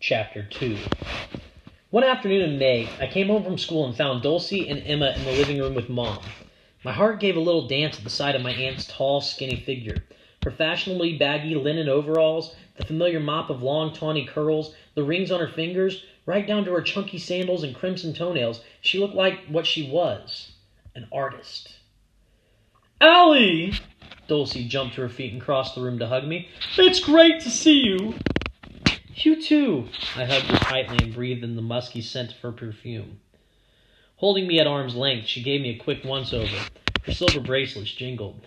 Chapter 2. One afternoon in May, I came home from school and found Dulcie and Emma in the living room with Mom. My heart gave a little dance at the sight of my aunt's tall, skinny figure. Her fashionably baggy linen overalls, the familiar mop of long, tawny curls, the rings on her fingers, right down to her chunky sandals and crimson toenails, she looked like what she was, an artist. "Allie!" Dulcie jumped to her feet and crossed the room to hug me. "It's great to see you!" "You too." I hugged her tightly and breathed in the musky scent of her perfume. Holding me at arm's length, she gave me a quick once-over. Her silver bracelets jingled.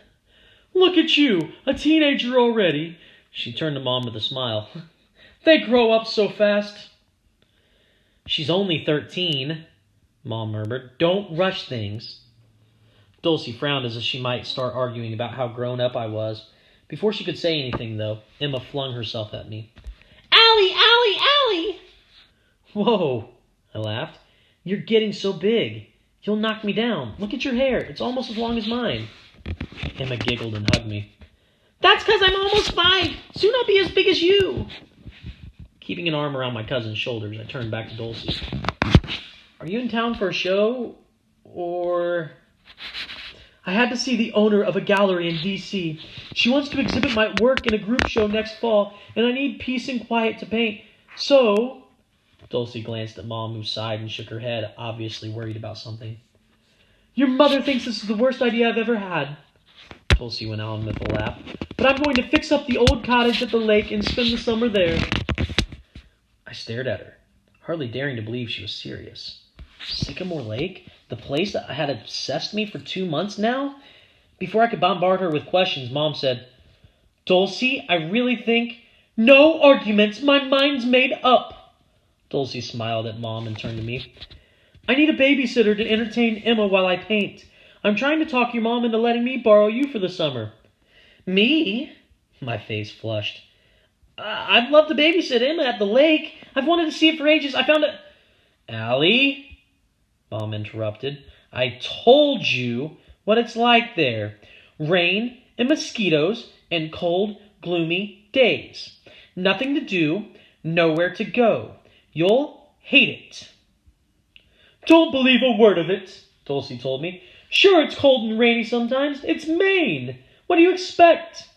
"Look at you, a teenager already." She turned to Mom with a smile. "They grow up so fast." "She's only 13, Mom murmured. "Don't rush things." Dulcie frowned as if she might start arguing about how grown up I was. Before she could say anything, though, Emma flung herself at me. "Allie, Allie, Allie!" "Whoa," I laughed. "You're getting so big. You'll knock me down. Look at your hair. It's almost as long as mine." Emma giggled and hugged me. "That's because I'm almost 5. Soon I'll be as big as you." Keeping an arm around my cousin's shoulders, I turned back to Dulcie. "Are you in town for a show? Or..." "I had to see the owner of a gallery in D.C. She wants to exhibit my work in a group show next fall, and I need peace and quiet to paint. So..." Dulcie glanced at Mom, who sighed and shook her head, obviously worried about something. "Your mother thinks this is the worst idea I've ever had," Dulcie went on with a laugh. "But I'm going to fix up the old cottage at the lake and spend the summer there." I stared at her, hardly daring to believe she was serious. Sycamore Lake? The place that had obsessed me for 2 months now? Before I could bombard her with questions, Mom said, "Dulcie, I really think..." "No arguments! My mind's made up!" Dulcie smiled at Mom and turned to me. "I need a babysitter to entertain Emma while I paint. I'm trying to talk your mom into letting me borrow you for the summer." "Me?" My face flushed. "I'd love to babysit Emma at the lake. I've wanted to see it for ages. I found it..." "Allie," Mom interrupted, "I told you what it's like there. Rain and mosquitoes and cold, gloomy days. Nothing to do, nowhere to go. You'll hate it." "Don't believe a word of it," Dulcie told me. "Sure, it's cold and rainy sometimes. It's Maine. What do you expect?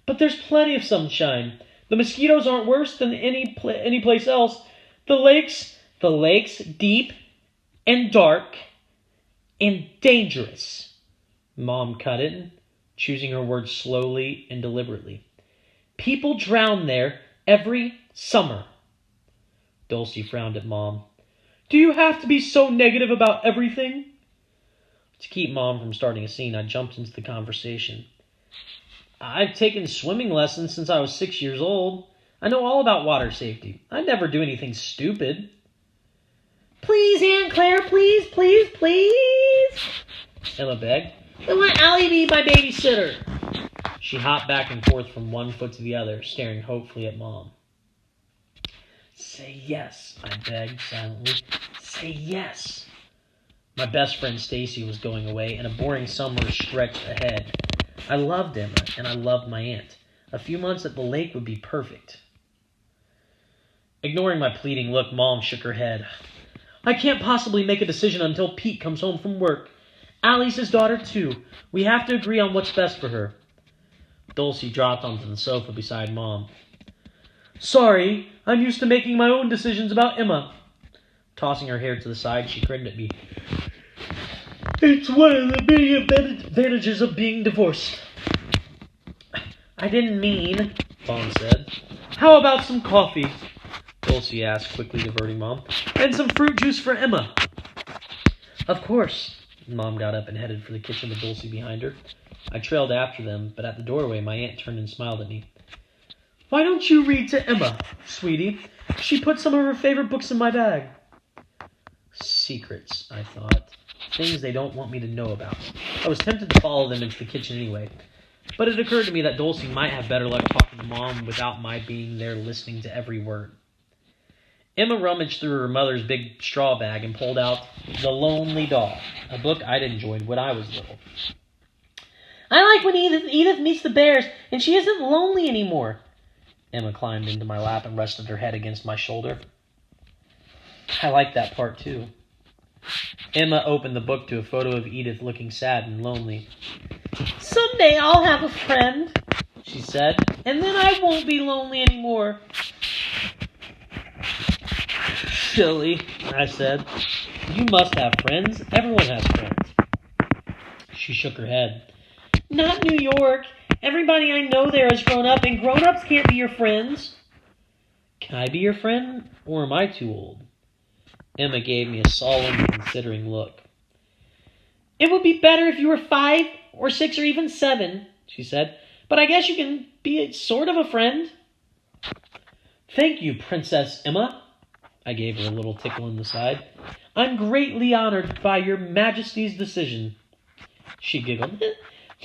But there's plenty of sunshine. The mosquitoes aren't worse than any place else. The lake's deep and dark and dangerous." Mom cut in, choosing her words slowly and deliberately. "People drown there every summer." Dulcie frowned at Mom. "Do you have to be so negative about everything?" To keep Mom from starting a scene, I jumped into the conversation. "I've taken swimming lessons since I was 6 years old. I know all about water safety. I'd never do anything stupid." "Please, Aunt Claire, please, please, please," Emma begged. "I want Allie to be my babysitter." She hopped back and forth from one foot to the other, staring hopefully at Mom. "Say yes," I begged silently. "Say yes." My best friend Stacy was going away, and a boring summer stretched ahead. I loved Emma, and I loved my aunt. A few months at the lake would be perfect. Ignoring my pleading look, Mom shook her head. "I can't possibly make a decision until Pete comes home from work. Allie's his daughter, too. We have to agree on what's best for her." Dulcie dropped onto the sofa beside Mom. "Sorry, I'm used to making my own decisions about Emma." Tossing her hair to the side, she grinned at me. "It's one of the many advantages of being divorced." "I didn't mean," Mom said. "How about some coffee?" Dulcie asked, quickly diverting Mom. "And some fruit juice for Emma." "Of course." Mom got up and headed for the kitchen with Dulcie behind her. I trailed after them, but at the doorway my aunt turned and smiled at me. "Why don't you read to Emma, sweetie? She put some of her favorite books in my bag." Secrets, I thought. Things they don't want me to know about. I was tempted to follow them into the kitchen anyway. But it occurred to me that Dulcie might have better luck talking to Mom without my being there listening to every word. Emma rummaged through her mother's big straw bag and pulled out The Lonely Dog, a book I'd enjoyed when I was little. "I like when Edith meets the bears, and she isn't lonely anymore." Emma climbed into my lap and rested her head against my shoulder. I like that part, too. Emma opened the book to a photo of Edith looking sad and lonely. "Someday I'll have a friend," she said, "and then I won't be lonely anymore." "Silly," I said. "You must have friends. Everyone has friends." She shook her head. "Not New York. Everybody I know there has grown up, and grown-ups can't be your friends." "Can I be your friend, or am I too old?" Emma gave me a solemn, considering look. "It would be better if you were 5 or 6 or even 7, she said. "But I guess you can be sort of a friend." "Thank you, Princess Emma." I gave her a little tickle in the side. "I'm greatly honored by your Majesty's decision." She giggled.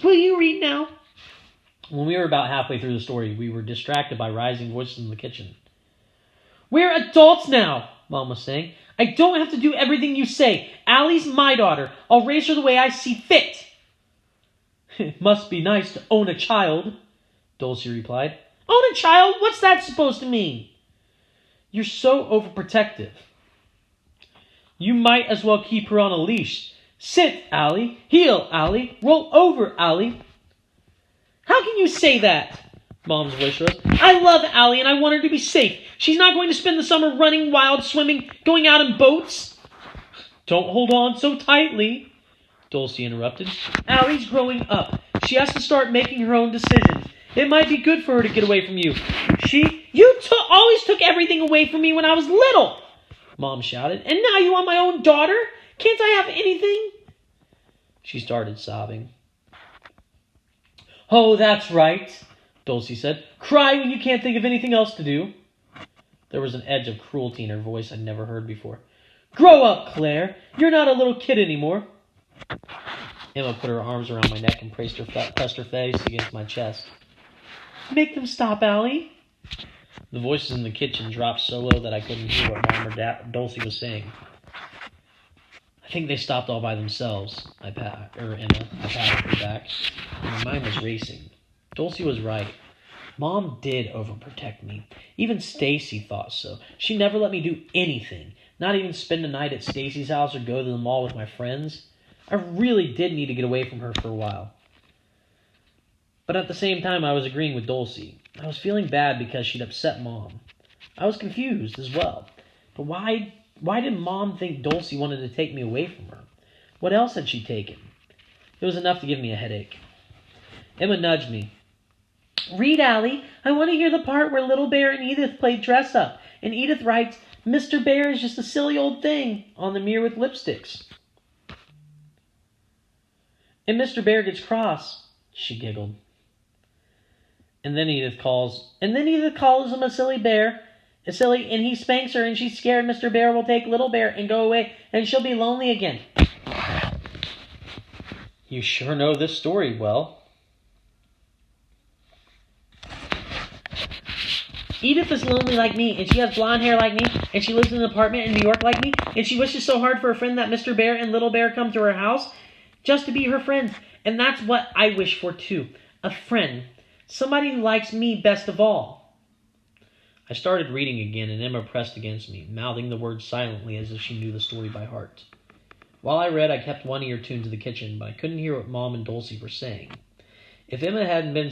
"Will you read now?" When we were about halfway through the story, we were distracted by rising voices in the kitchen. "We're adults now," Mom was saying. "I don't have to do everything you say. Allie's my daughter. I'll raise her the way I see fit." "It must be nice to own a child," Dulcie replied. "Own a child? What's that supposed to mean?" "You're so overprotective." "You might as well keep her on a leash. Sit, Allie. Heel, Allie. Roll over, Allie." "How can you say that?" Mom's voice rose. "I love Allie and I want her to be safe. She's not going to spend the summer running wild, swimming, going out in boats." "Don't hold on so tightly," Dulcie interrupted. "Allie's growing up. She has to start making her own decisions. It might be good for her to get away from you. You always took everything away from me when I was little," Mom shouted. "And now you want my own daughter? Can't I have anything?" She started sobbing. "Oh, that's right," Dulcie said. "Cry when you can't think of anything else to do." There was an edge of cruelty in her voice I'd never heard before. "Grow up, Claire. You're not a little kid anymore." Emma put her arms around my neck and pressed her face against my chest. "Make them stop, Allie." The voices in the kitchen dropped so low that I couldn't hear what Mom or Dulcie was saying. "I think they stopped all by themselves," Emma. I patted her back. My mind was racing. Dulcie was right. Mom did overprotect me. Even Stacy thought so. She never let me do anything, not even spend a night at Stacy's house or go to the mall with my friends. I really did need to get away from her for a while. But at the same time, I was agreeing with Dulcie. I was feeling bad because she'd upset Mom. I was confused as well. But why did Mom think Dulcie wanted to take me away from her? What else had she taken? It was enough to give me a headache. Emma nudged me. "Read, Allie. I want to hear the part where Little Bear and Edith played dress up. And Edith writes, 'Mr. Bear is just a silly old thing,' on the mirror with lipsticks." "And Mr. Bear gets cross," she giggled. And then Edith calls him a silly bear. And he spanks her and she's scared Mr. Bear will take Little Bear and go away and she'll be lonely again." "You sure know this story well." "Edith is lonely like me, and she has blonde hair like me, and she lives in an apartment in New York like me, and she wishes so hard for a friend that Mr. Bear and Little Bear come to her house just to be her friends. And that's what I wish for too. A friend. Somebody who likes me best of all." I started reading again, and Emma pressed against me, mouthing the words silently as if she knew the story by heart. While I read, I kept one ear tuned to the kitchen, but I couldn't hear what Mom and Dulcie were saying. If Emma hadn't been